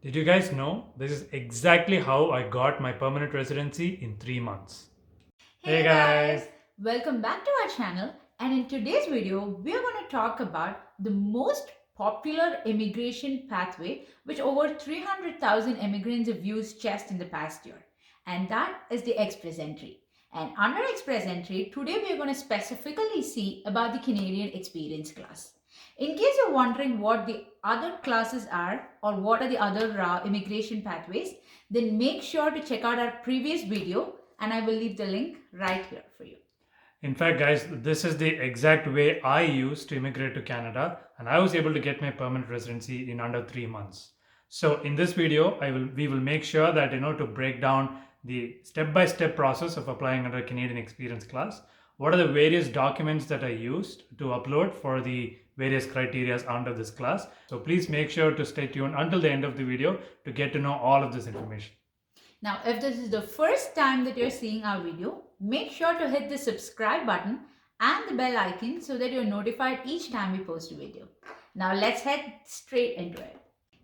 Did you guys know this is exactly how I got my permanent residency in 3 months? Hey Hey guys! guys, welcome back to our channel, and in today's video we are going to talk about the most popular immigration pathway which over 300,000 immigrants have used just in the past year, and that is the express entry. And under express entry, today we are going to specifically see about the Canadian experience class. In case you're wondering what the other classes are or what are the other immigration pathways, then make sure to check out our previous video and I will leave the link right here for you. In fact, guys, this is the exact way I used to immigrate to Canada, and I was able to get my permanent residency in under 3 months. So, in this video, we will make sure that to break down the step-by-step process of applying under Canadian Experience class. What are the various documents that I used to upload for the various criteria under this class? So, please make sure to stay tuned until the end of the video to get to know all of this information. Now, if this is the first time that you're seeing our video, make sure to hit the subscribe button and the bell icon so that you're notified each time we post a video. Now, let's head straight into it.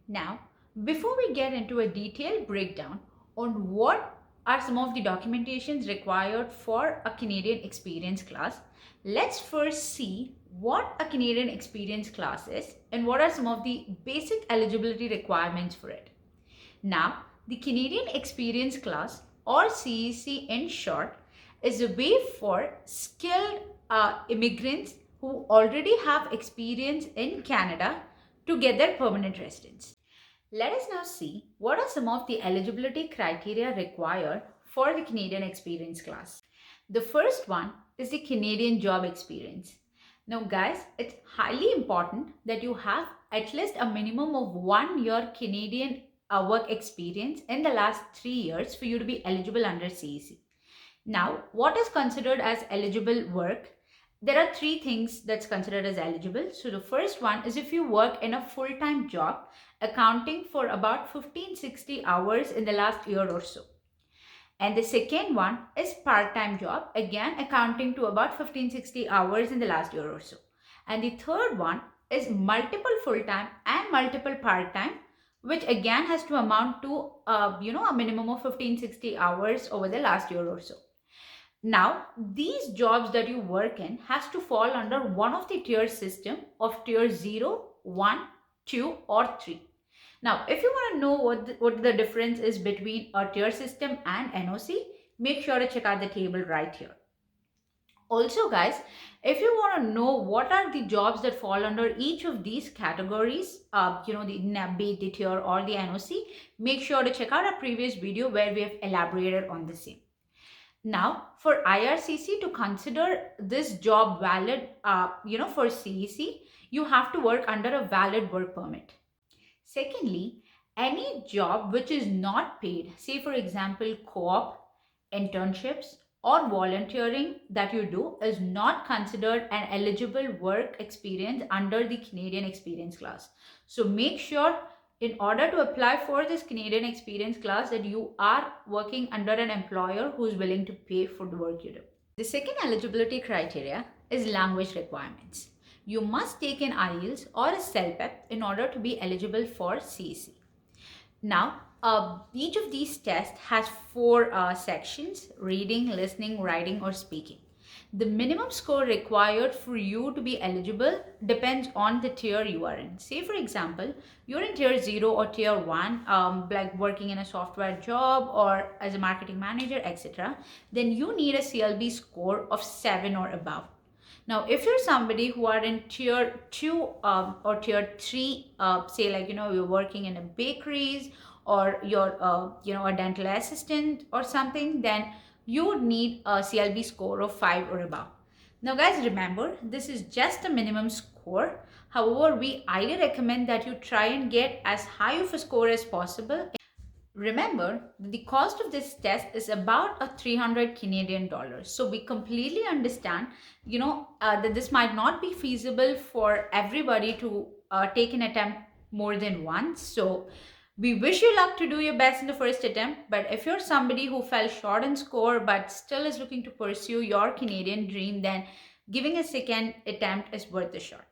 Now, before we get into a detailed breakdown on what are some of the documentations required for a Canadian experience class, let's first see what a Canadian experience class is and what are some of the basic eligibility requirements for it. Now, the Canadian Experience Class, or CEC in short, is a way for skilled immigrants who already have experience in Canada to get their permanent residence. Let us now see what are some of the eligibility criteria required for the Canadian Experience Class. The first one is the Canadian job experience. Now, guys, it's highly important that you have at least a minimum of 1 year Canadian work experience in the last 3 years for you to be eligible under CEC. Now, what is considered as eligible work? There are three things that's considered as eligible. So the first one is if you work in a full-time job accounting for about 1560 hours in the last year or so. And the second one is part-time job, again accounting to about 1560 hours in the last year or so. And the third one is multiple full-time and multiple part-time, which again has to amount to a minimum of 1560 hours over the last year or so. Now, these jobs that you work in has to fall under one of the tier system of tier 0, 1, 2 or 3. Now, if you want to know what the difference is between a tier system and NOC, make sure to check out the table right here. Also, guys, if you want to know what are the jobs that fall under each of these categories, be it the tier or the NOC, make sure to check out our previous video where we have elaborated on the same. Now, for IRCC to consider this job valid, for CEC, you have to work under a valid work permit. Secondly, any job which is not paid, say for example, co-op, internships, or volunteering that you do is not considered an eligible work experience under the Canadian Experience class. So make sure in order to apply for this Canadian Experience class that you are working under an employer who is willing to pay for the work you do. The second eligibility criteria is language requirements. You must take an IELTS or a CELPEP in order to be eligible for CEC. Now, each of these tests has four sections: reading, listening, writing, or speaking. The minimum score required for you to be eligible depends on the tier you are in. Say, for example, you're in tier 0 or tier 1, like working in a software job or as a marketing manager, etc. Then you need a CLB score of 7 or above. Now, if you're somebody who are in tier 2 or tier 3, say like, you're working in a bakeries or you're, a dental assistant or something, then you would need a CLB score of 5 or above. Now guys, remember, this is just a minimum score. However, we highly recommend that you try and get as high of a score as possible. Remember, the cost of this test is about a 300 Canadian dollars. So we completely understand, that this might not be feasible for everybody to take an attempt more than once. So we wish you luck to do your best in the first attempt. But if you're somebody who fell short in score but still is looking to pursue your Canadian dream, then giving a second attempt is worth a shot.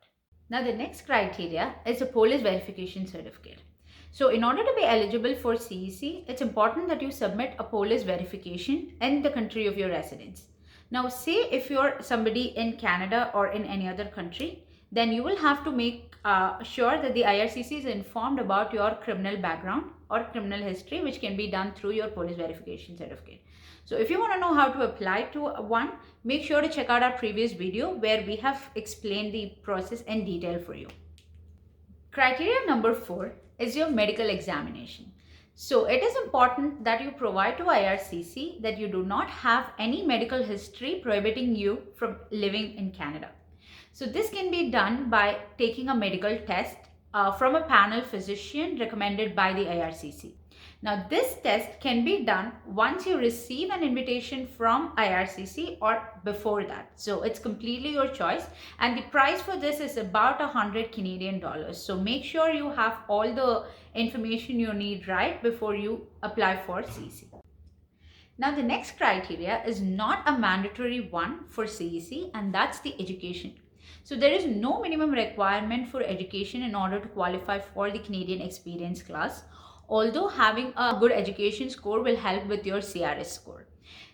Now the next criteria is a police verification certificate. So in order to be eligible for CEC, it's important that you submit a police verification in the country of your residence. Now, say if you're somebody in Canada or in any other country, then you will have to make sure that the IRCC is informed about your criminal background or criminal history, which can be done through your police verification certificate. So if you want to know how to apply to one, make sure to check out our previous video where we have explained the process in detail for you. Criteria number 4 is your medical examination. So it is important that you provide to IRCC that you do not have any medical history prohibiting you from living in Canada. So this can be done by taking a medical test from a panel physician recommended by the IRCC. Now, this test can be done once you receive an invitation from IRCC or before that. So it's completely your choice. And the price for this is about 100 Canadian dollars. So make sure you have all the information you need right before you apply for CEC. Now, the next criteria is not a mandatory one for CEC, and that's the education. So there is no minimum requirement for education in order to qualify for the Canadian Experience class, although having a good education score will help with your CRS score.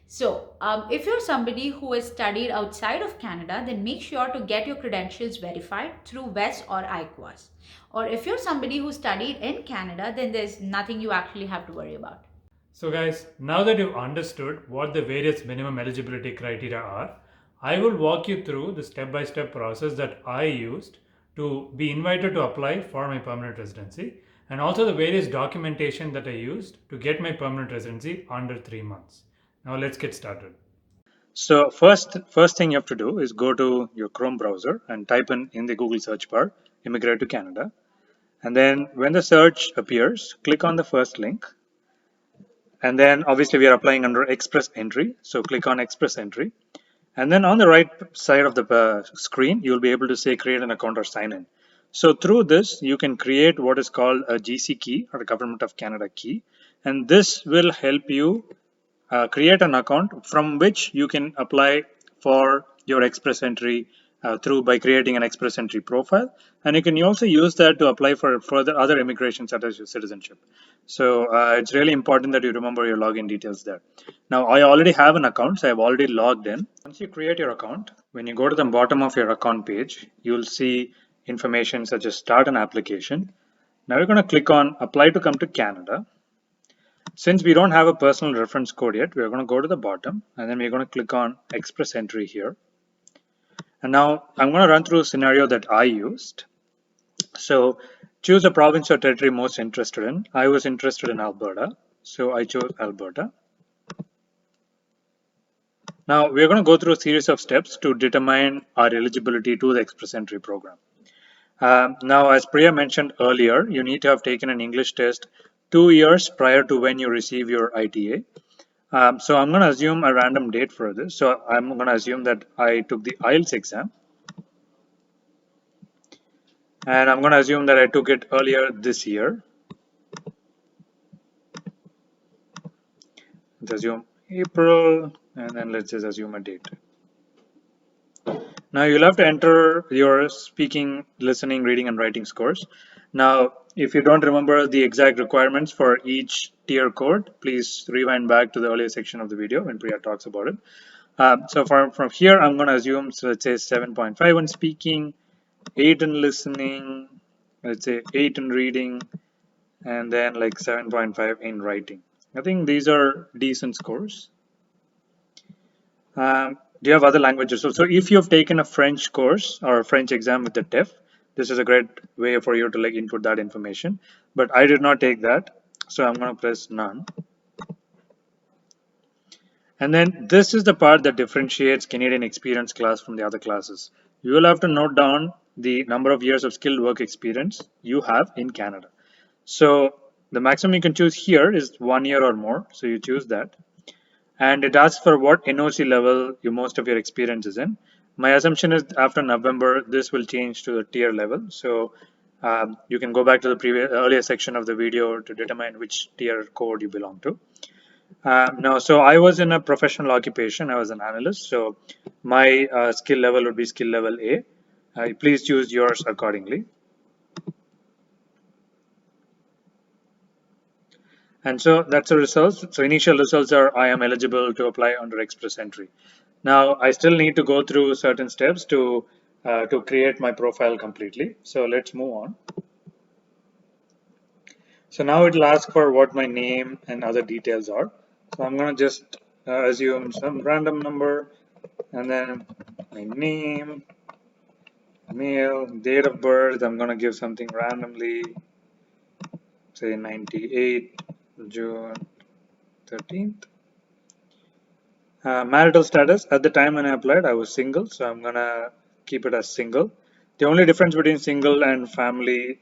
So if you're somebody who has studied outside of Canada, then make sure to get your credentials verified through WES or IQAS. Or if you're somebody who studied in Canada, then there's nothing you actually have to worry about. So guys, now that you've understood what the various minimum eligibility criteria are, I will walk you through the step-by-step process that I used to be invited to apply for my permanent residency, and also the various documentation that I used to get my permanent residency under 3 months. Now let's get started. So first thing you have to do is go to your Chrome browser and type in the Google search bar, Immigrate to Canada. And then when the search appears, click on the first link. And then obviously we are applying under Express Entry. So click on Express Entry. And then on the right side of the screen, you'll be able to say create an account or sign in. So through this, you can create what is called a GC key or a Government of Canada key. And this will help you create an account from which you can apply for your Express Entry through by creating an Express Entry profile. And you can also use that to apply for further other immigration such as your citizenship. So it's really important that you remember your login details there. Now I already have an account, so I've already logged in. Once you create your account, when you go to the bottom of your account page, you'll see information such as start an application. Now you're going to click on apply to come to Canada. Since we don't have a personal reference code yet, we're going to go to the bottom and then we're going to click on Express Entry here. And now I'm going to run through a scenario that I used. So choose a province or territory most interested in. I was interested in Alberta, so I chose Alberta. Now we're going to go through a series of steps to determine our eligibility to the Express Entry program. Now, as Priya mentioned earlier, you need to have taken an English test 2 years prior to when you receive your ITA. So I'm going to assume a random date for this. So I'm going to assume that I took the IELTS exam. And I'm going to assume that I took it earlier this year. Let's assume April, and then let's just assume a date. Now you'll have to enter your speaking, listening, reading, and writing scores. Now, if you don't remember the exact requirements for each tier code, please rewind back to the earlier section of the video when Priya talks about it. So from here, I'm going to assume, so let's say 7.5 in speaking, 8 in listening, let's say 8 in reading, and then like 7.5 in writing. I think these are decent scores. Do you have other languages? So if you've taken a French course or a French exam with the TEF, this is a great way for you to like input that information. But I did not take that, so I'm going to press none. And then this is the part that differentiates Canadian experience class from the other classes. You will have to note down the number of years of skilled work experience you have in Canada. So the maximum you can choose here is 1 year or more. So you choose that. And it asks for what NOC level most of your experience is in. My assumption is after November, this will change to the tier level. So you can go back to the earlier section of the video to determine which tier code you belong to. No, so I was in a professional occupation. I was an analyst. So my skill level would be skill level A. Please choose yours accordingly. And so that's the results. So initial results are I am eligible to apply under Express Entry. Now I still need to go through certain steps to create my profile completely. So let's move on. So now it'll ask for what my name and other details are. So I'm gonna just assume some random number and then my name, male, date of birth. I'm gonna give something randomly, say 98 June 13th. Marital status, at the time when I applied, I was single, so I'm gonna keep it as single. The only difference between single and family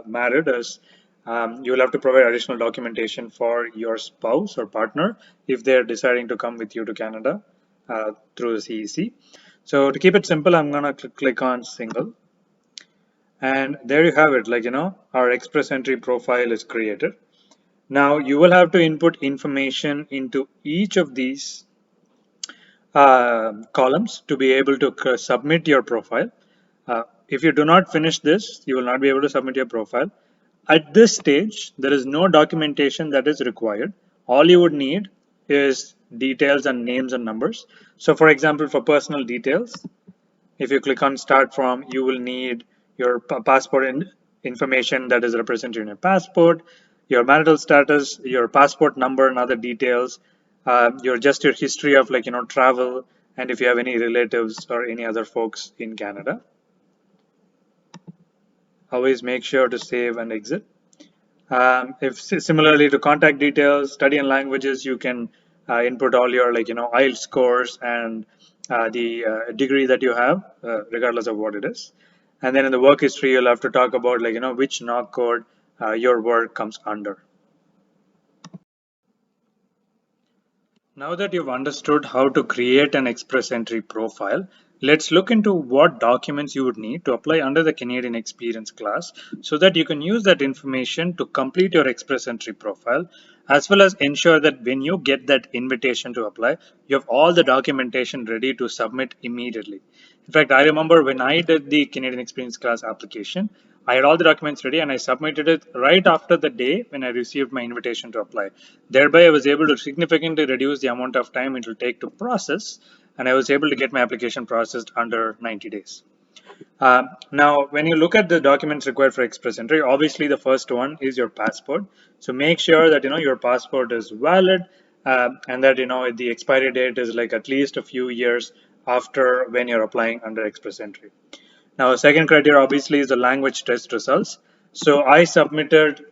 married is you will have to provide additional documentation for your spouse or partner if they're deciding to come with you to Canada through the CEC. So to keep it simple, I'm gonna click on single, and there you have it. Our Express Entry profile is created. Now you will have to input information into each of these columns to be able to submit your profile. If you do not finish this, you will not be able to submit your profile. At this stage, there is no documentation that is required. All you would need is details and names and numbers. So for example, for personal details, if you click on start from, you will need your passport information that is represented in your passport, your marital status, your passport number and other details, your history of travel, and if you have any relatives or any other folks in Canada. Always make sure to save and exit. If similarly to contact details, study and languages, you can input all your IELTS scores and the degree that you have, regardless of what it is. And then in the work history, you'll have to talk about which knock code your work comes under. Now that you've understood how to create an Express Entry profile, let's look into what documents you would need to apply under the Canadian Experience class so that you can use that information to complete your Express Entry profile, as well as ensure that when you get that invitation to apply, you have all the documentation ready to submit immediately. In fact, I remember when I did the Canadian Experience class application, I had all the documents ready and I submitted it right after the day when I received my invitation to apply. Thereby, I was able to significantly reduce the amount of time it will take to process, and I was able to get my application processed under 90 days. Now, when you look at the documents required for Express Entry, obviously the first one is your passport. So make sure that your passport is valid, and that the expiry date is like at least a few years after when you're applying under Express Entry. Now, a second criteria obviously is the language test results. So I submitted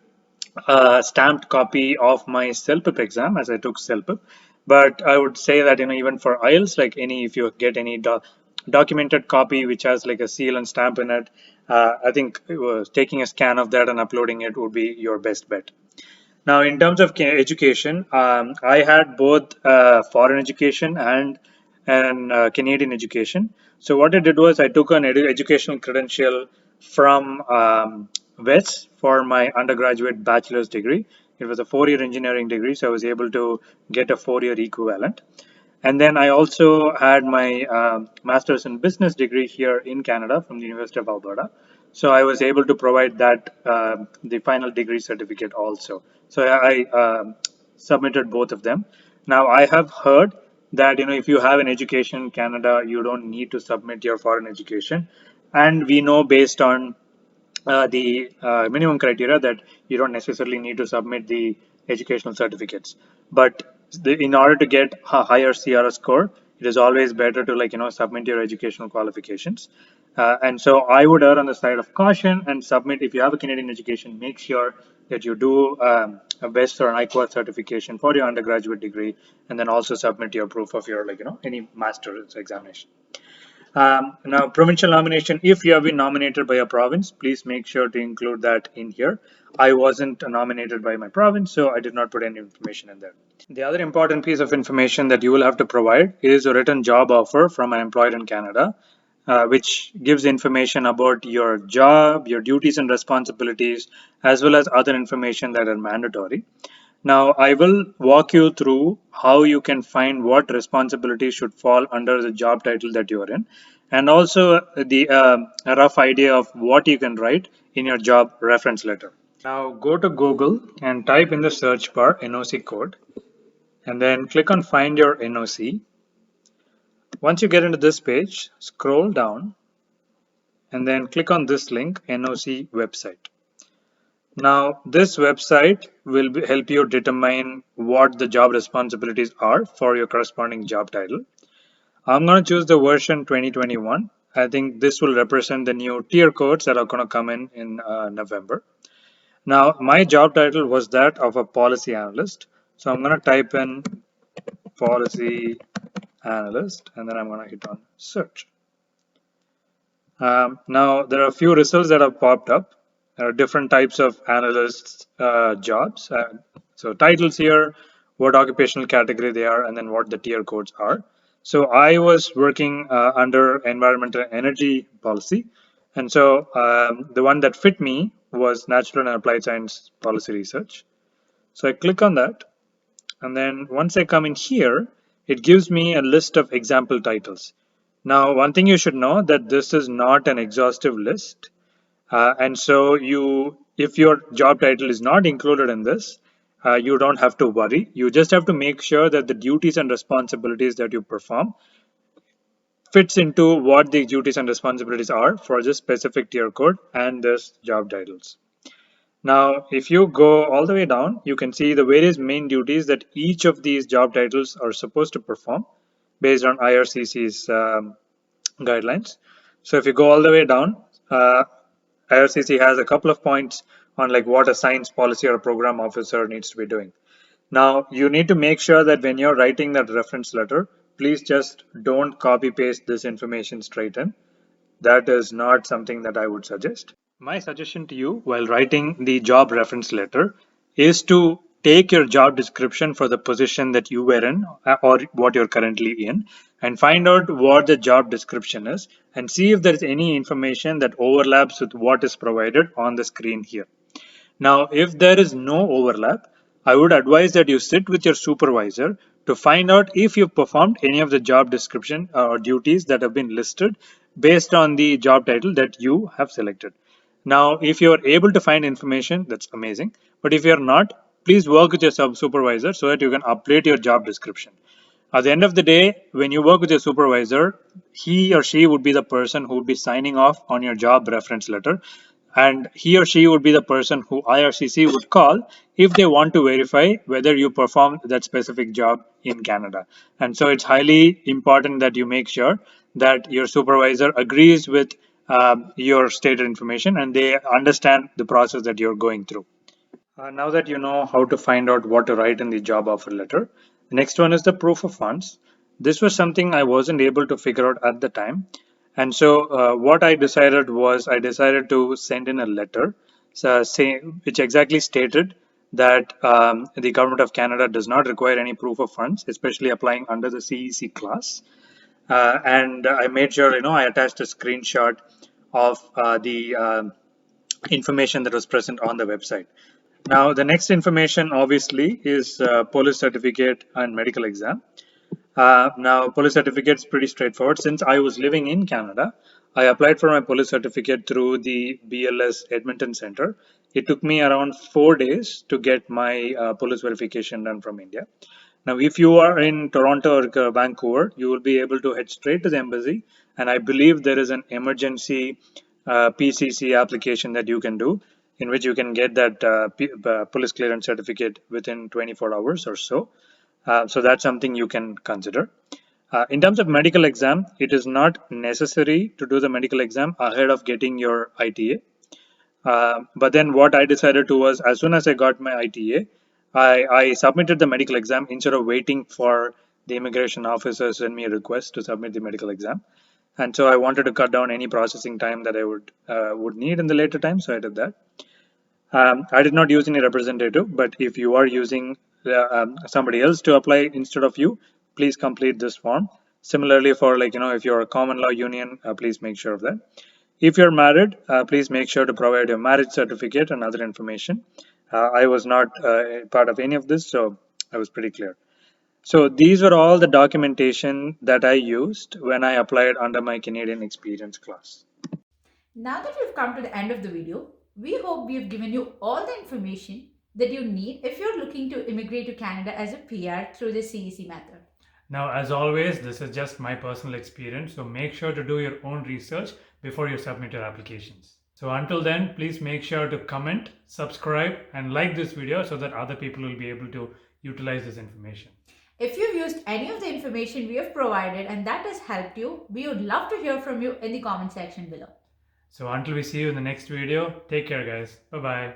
a stamped copy of my CELPIP exam as I took CELPIP. But I would say that even for IELTS, like if you get any documented copy which has like a seal and stamp in it, I think taking a scan of that and uploading it would be your best bet. Now, in terms of education, I had both foreign education and Canadian education. So what I did was I took an educational credential from WES for my undergraduate bachelor's degree. It was a 4-year engineering degree, so I was able to get a 4-year equivalent. And then I also had my master's in business degree here in Canada from the University of Alberta. So I was able to provide that the final degree certificate also. So I submitted both of them. Now I have heard that if you have an education in Canada, you don't need to submit your foreign education, and we know based on the minimum criteria that you don't necessarily need to submit the educational certificates. But in order to get a higher CRS score, it is always better to submit your educational qualifications. And so I would err on the side of caution and submit. If you have a Canadian education, make sure that you do a BEST or an IQA certification for your undergraduate degree, and then also submit your proof of your any master's examination. Now, provincial nomination, if you have been nominated by a province, please make sure to include that in here. I wasn't nominated by my province, so I did not put any information in there. The other important piece of information that you will have to provide is a written job offer from an employer in Canada, which gives information about your job, your duties and responsibilities, as well as other information that are mandatory. Now, I will walk you through how you can find what responsibilities should fall under the job title that you are in, and also a rough idea of what you can write in your job reference letter. Now go to Google and type in the search bar NOC code and then click on find your NOC. Once you get into this page, scroll down and then click on this link NOC website. Now this website will help you determine what the job responsibilities are for your corresponding job title. I'm going to choose the version 2021. I think this will represent the new tier codes that are going to come in November. Now, my job title was that of a policy analyst. So I'm going to type in policy analyst and then I'm going to hit on search. Now, there are a few results that have popped up. There are different types of analysts jobs. So titles here, what occupational category they are, and then what the tier codes are. So I was working under environmental energy policy. And so the one that fit me was natural and applied science policy research. So I click on that. And then once I come in here, it gives me a list of example titles. Now, one thing you should know that this is not an exhaustive list. And so if your job title is not included in this, you don't have to worry. You just have to make sure that the duties and responsibilities that you perform fits into what the duties and responsibilities are for this specific tier code and this job titles. Now, if you go all the way down, you can see the various main duties that each of these job titles are supposed to perform based on IRCC's guidelines. So if you go all the way down, IRCC has a couple of points on like what a science policy or a program officer needs to be doing. Now, you need to make sure that when you're writing that reference letter, please just don't copy paste this information straight in. That is not something that I would suggest. My suggestion to you while writing the job reference letter is to take your job description for the position that you were in or what you're currently in and find out what the job description is and see if there is any information that overlaps with what is provided on the screen here. Now, if there is no overlap, I would advise that you sit with your supervisor to find out if you've performed any of the job description or duties that have been listed based on the job title that you have selected. Now, if you are able to find information, that's amazing. But if you're not, please work with your supervisor so that you can update your job description. At the end of the day, when you work with your supervisor, he or she would be the person who would be signing off on your job reference letter. And he or she would be the person who IRCC would call if they want to verify whether you performed that specific job in Canada. And so it's highly important that you make sure that your supervisor agrees with your stated information and they understand the process that you're going through. Now that you know how to find out what to write in the job offer letter, the next one is the proof of funds. This was something I wasn't able to figure out at the time. And so what I decided was I decided to send in a letter which exactly stated that the government of Canada does not require any proof of funds, especially applying under the CEC class. And I made sure, I attached a screenshot of the information that was present on the website. Now, the next information obviously is police certificate and medical exam. Now, police certificate is pretty straightforward. Since I was living in Canada, I applied for my police certificate through the BLS Edmonton Center. It took me around 4 days to get my police verification done from India. Now, if you are in Toronto or Vancouver, you will be able to head straight to the embassy, and I believe there is an emergency PCC application that you can do, in which you can get that police clearance certificate within 24 hours or so. So that's something you can consider. In terms of medical exam, it is not necessary to do the medical exam ahead of getting your ITA. But then what I decided to was as soon as I got my ITA, I submitted the medical exam instead of waiting for the immigration officer send me a request to submit the medical exam. And so I wanted to cut down any processing time that I would need in the later time, so I did that. I did not use any representative, but if you are using somebody else to apply instead of you, please complete this form. Similarly, for if you're a common law union, please make sure of that. If you're married, please make sure to provide your marriage certificate and other information. I was not part of any of this, so I was pretty clear. So these were all the documentation that I used when I applied under my Canadian experience class. Now that we've come to the end of the video, We hope we have given you all the information that you need if you're looking to immigrate to Canada as a PR through the CEC method. Now, as always, this is just my personal experience, so make sure to do your own research before you submit your applications. So until then, please make sure to comment, subscribe, and like this video so that other people will be able to utilize this information. If you've used any of the information we have provided and that has helped you, we would love to hear from you in the comment section below. So until we see you in the next video, take care guys. Bye bye.